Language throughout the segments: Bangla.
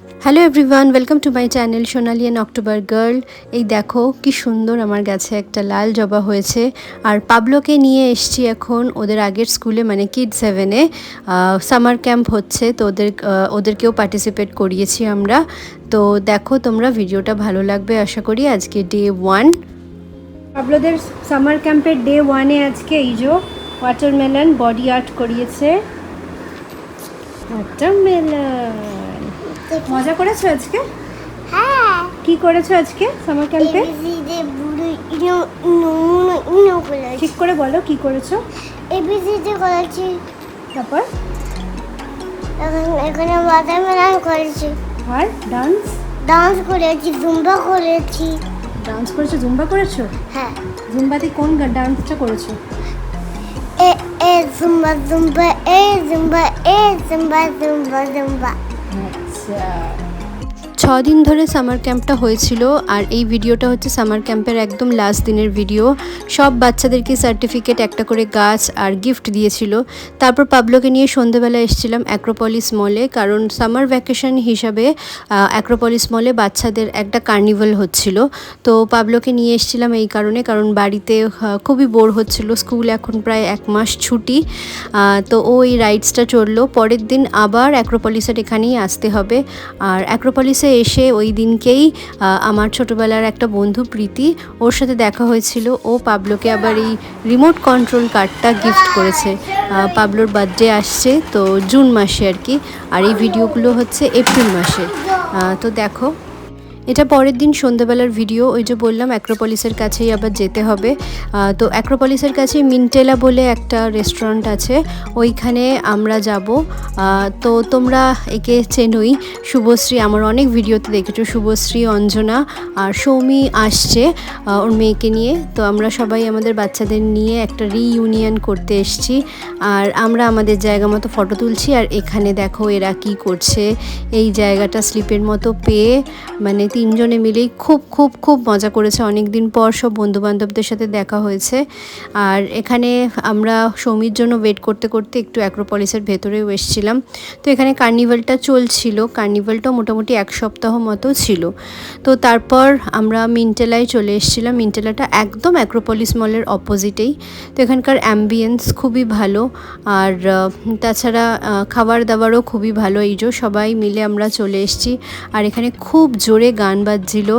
Hello everyone, welcome to my channel Sonali and October girl. এই দেখো কি সুন্দর আমার গাছে একটা লাল জবা হয়েছে। আর পাবলোকে নিয়ে এসছি এখন ওদের আগের স্কুলে, মানে কিডস হেভেনে সামার ক্যাম্প হচ্ছে, তো ওদেরকেও পার্টিসিপেট করিয়েছি আমরা। তো দেখো তোমরা, ভিডিওটা ভালো লাগবে আশা করি। আজকে ডে 1 পাবলোদের সামার ক্যাম্পের ডে 1-এ আজকে এই যে ওয়াটারমেলন বডি আর্ট করিয়েছে। ওয়াটারমেলন মজা করেছো আজকে? হ্যাঁ। কি করেছো আজকে সামার ক্যাম্পে? ঠিক করে বলো কি করেছো। এবিসিডি করেছি, তারপর এখানে ওয়াটারমেলন করেছি, আর ডান্স ডান্স করেছি, জুম্বা করেছি। ডান্স করেছো, জুম্বা করেছো? হ্যাঁ, জুম্বাতে কোন ডান্সটা করেছো? এ এ জুম্বা জুম্বা, এ জুম্বা, এ জুম্বা জুম্বা জুম্বা। আচ্ছা, 6 দিন ধরে সামার ক্যাম্পটা হয়েছিল। আর এই ভিডিওটা হচ্ছে সামার ক্যাম্পের একদম লাস্ট দিনের ভিডিও। সব বাচ্চাদেরকে সার্টিফিকেট, একটা করে গাছ আর গিফট দিয়েছিল। তারপর পাবলোকে নিয়ে সন্ধেবেলা এসেছিলাম অ্যাক্রোপলিস মলে, কারণ সামার ভ্যাকেশন হিসাবে অ্যাক্রোপলিস মলে বাচ্চাদের একটা কার্নিভাল হচ্ছিল। তো পাবলোকে নিয়ে এসেছিলাম এই কারণে, কারণ বাড়িতে খুবই বোর হচ্ছিল। স্কুল এখন প্রায় 1 মাস ছুটি, তো ও এই রাইডসটা চড়লো। পরের দিন আবার অ্যাক্রোপলিসের এখানেই আসতে হবে। আর অ্যাক্রোপলিসে এসে ওই দিনকেই আমার ছোটোবেলার একটা বন্ধু প্রীতি, ওর সাথে দেখা হয়েছিল। ও পাবলোকে আবার এই রিমোট কন্ট্রোল কারটা গিফট করেছে। পাবলোর বার্থডে আসছে তো জুন মাসে আর কি, আর এই ভিডিওগুলো হচ্ছে এপ্রিল মাসে। তো দেখো, এটা পরের দিন সন্ধ্যাবেলার ভিডিও। ওই যে বললাম অ্যাক্রোপলিসের কাছেই আবার যেতে হবে। তো অ্যাক্রোপলিসের কাছে মিন্টেলা বলে একটা রেস্টুরেন্ট আছে, ওইখানে আমরা যাব। তো তোমরা একে চেনোই, শুভশ্রী, আমার অনেক ভিডিওতে দেখেছো। শুভশ্রী, অঞ্জনা আর সৌমি আসছে ওর মেয়েকে নিয়ে। তো আমরা সবাই আমাদের বাচ্চাদের নিয়ে একটা রিইউনিয়ন করতে এসেছি। আর আমরা আমাদের জায়গা মতো ফটো তুলছি। আর এখানে দেখো এরা কি করছে। এই জায়গাটা স্লিপের মতো পেয়ে মানে 3 জনে মিলেই খুব খুব খুব মজা করেছে। অনেক দিন পর সব বন্ধুবান্ধবদের সাথে দেখা হয়েছে। আর এখানে আমরা সৌমির জন্য ওয়েট করতে করতে একটু অ্যাক্রোপলিসের ভেতরেও এসেছিলাম। তো এখানে কার্নিভালটা চলছিল, কার্নিভালটা মোটামুটি 1 সপ্তাহ মতো ছিল। তো তারপর আমরা মিন্টেলায় চলে এসেছিলাম। মিন্টেলাটা একদম অ্যাক্রোপলিস মলের অপোজিটেই। তো এখানকার অ্যাম্বিয়েন্স খুবই ভালো। আর তাছাড়া খাবার দাবারও খুবই ভালো। এই যে সবাই মিলে আমরা চলে এসেছি। আর এখানে খুব জোরে গান বাজছিল,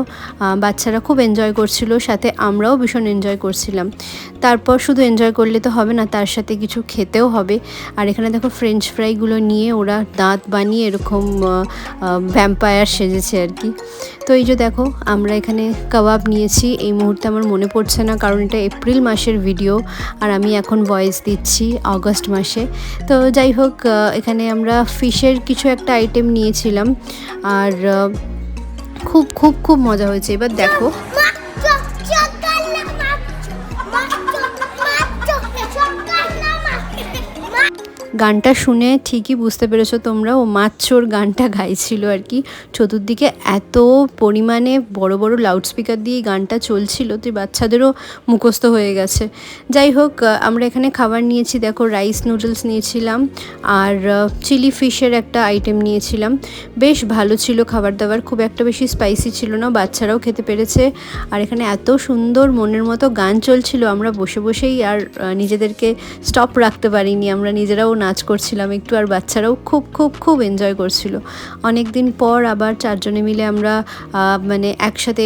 বাচ্চারা খুব এনজয় করছিল, সাথে আমরাও ভীষণ এনজয় করছিলাম। তারপর শুধু এনজয় করলে তো হবে না, তার সাথে কিছু খেতেও হবে। আর এখানে দেখো ফ্রেঞ্চ ফ্রাইগুলো নিয়ে ওরা দাঁত বানিয়ে এরকম ভ্যাম্পায়ার সেজেছে আর কি। তো এই যে দেখো আমরা এখানে কাবাব নিয়েছি। এই মুহূর্তে আমার মনে পড়ছে না, কারণ এটা এপ্রিল মাসের ভিডিও আর আমি এখন ভয়েস দিচ্ছি অগস্ট মাসে। তো যাই হোক, এখানে আমরা ফিশের কিছু একটা আইটেম নিয়েছিলাম। আর খুব খুব খুব মজা হয়েছে। এবার দেখো, গানটা শুনে ঠিকই বুঝতে পেরেছো তোমরা, ও মাচ্চোর গানটা গাইছিল আর কি। চতুর্দিকে এত পরিমাণে বড় বড় লাউডস্পিকার দিয়ে গানটা চলছিল, তো বাচ্চাদেরও মুখস্থ হয়ে গেছে। যাই হোক, আমরা এখানে খাবার নিয়েছি। দেখো রাইস নুডলস নিয়েছিলাম আর চিলি ফিশের একটা আইটেম নিয়েছিলাম। বেশ ভালো ছিল খাবার দাবার, খুব একটা বেশি স্পাইসি ছিল না, বাচ্চারাও খেতে পেরেছে। আর এখানে এত সুন্দর মনের মতো গান চলছিল, আমরা বসে বসেই আর নিজেদেরকে স্টপ রাখতে পারিনি। আমরা নিজেরাও নাচ করছিলাম একটু, আর বাচ্চারাও খুব খুব খুব এনজয় করছিল। অনেক দিন পর আবার 4 জনে মিলে আমরা মানে একসাথে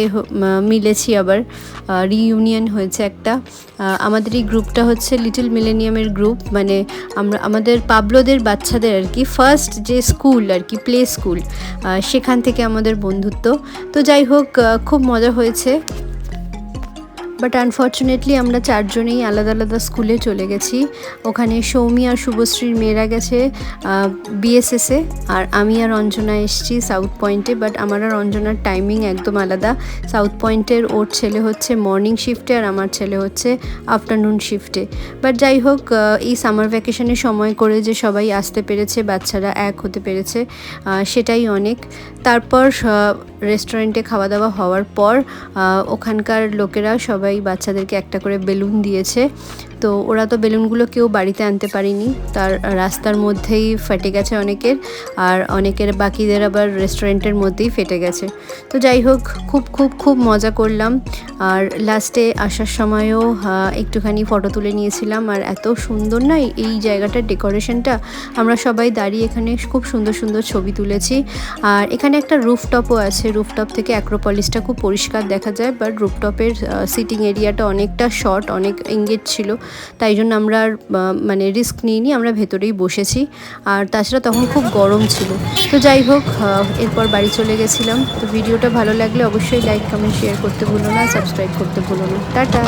মিলেছি, আবার রিইউনিয়ন হয়েছে একটা। আমাদের এই গ্রুপটা হচ্ছে লিটল মিলেনিয়ামের গ্রুপ, মানে আমরা আমাদের পাবলোদের বাচ্চাদের আর কি ফার্স্ট যে স্কুল আর কি, প্লে স্কুল, সেখান থেকে আমাদের বন্ধুত্ব। তো যাই হোক, খুব মজা হয়েছে। বাট আনফর্চুনেটলি আমরা 4 জনেই আলাদা আলাদা স্কুলে চলে গেছি। ওখানে সৌমি আর শুভশ্রীর মেয়েরা গেছে বিএসএসে, আর আমি আর অঞ্জনা এসেছি সাউথ পয়েন্টে। বাট আমার আর অঞ্জনার টাইমিং একদম আলাদা। সাউথ পয়েন্টের ওর ছেলে হচ্ছে মর্নিং শিফটে, আর আমার ছেলে হচ্ছে আফটারনুন শিফটে। বাট যাই হোক, এই সামার ভ্যাকেশনে সময় করে যে সবাই আসতে পেরেছে, বাচ্চারা এক হতে পেরেছে, সেটাই অনেক। তারপর রেস্টুরেন্টে খাওয়া দাওয়া হওয়ার পর ওখানকার লোকেরা সবাই বাচ্চাদেরকে একটা করে বেলুন দিয়েছে। তো ওরা তো বেলুনগুলো কেউ বাড়িতে আনতে পারেনি, তার রাস্তার মধ্যেই ফেটে গেছে অনেকের, আর অনেকের বাকিদের আবার রেস্টুরেন্টের মধ্যেই ফেটে গেছে। তো যাই হোক, খুব খুব খুব মজা করলাম। আর লাস্টে আসার সময়ও একটুখানি ফটো তুলে নিয়েছিলাম। আর এত সুন্দর না এই জায়গাটার ডেকোরেশনটা, আমরা সবাই দাঁড়িয়ে এখানে খুব সুন্দর সুন্দর ছবি তুলেছি। আর এখানে একটা রুফটপও আছে, রুফটপ থেকে অ্যাক্রোপলিসটা খুব পরিষ্কার দেখা যায়, বাট রুফটপের সিটিং এরিয়াটা অনেকটা শর্ট, অনেক এঙ্গেজ ছিল, তাই জন্য আমরা আর মানে রিস্ক নিইনি, আমরা ভেতরেই বসেছি। আর তাছাড়া তখন খুব গরম ছিল। তো যাই হোক, এরপর বাড়ি চলে গেছিলাম। তো ভিডিওটা ভালো লাগলে অবশ্যই লাইক, কমেন্ট, শেয়ার করতে ভুলো না, সাবস্ক্রাইব করতে ভুলো না। টাটা।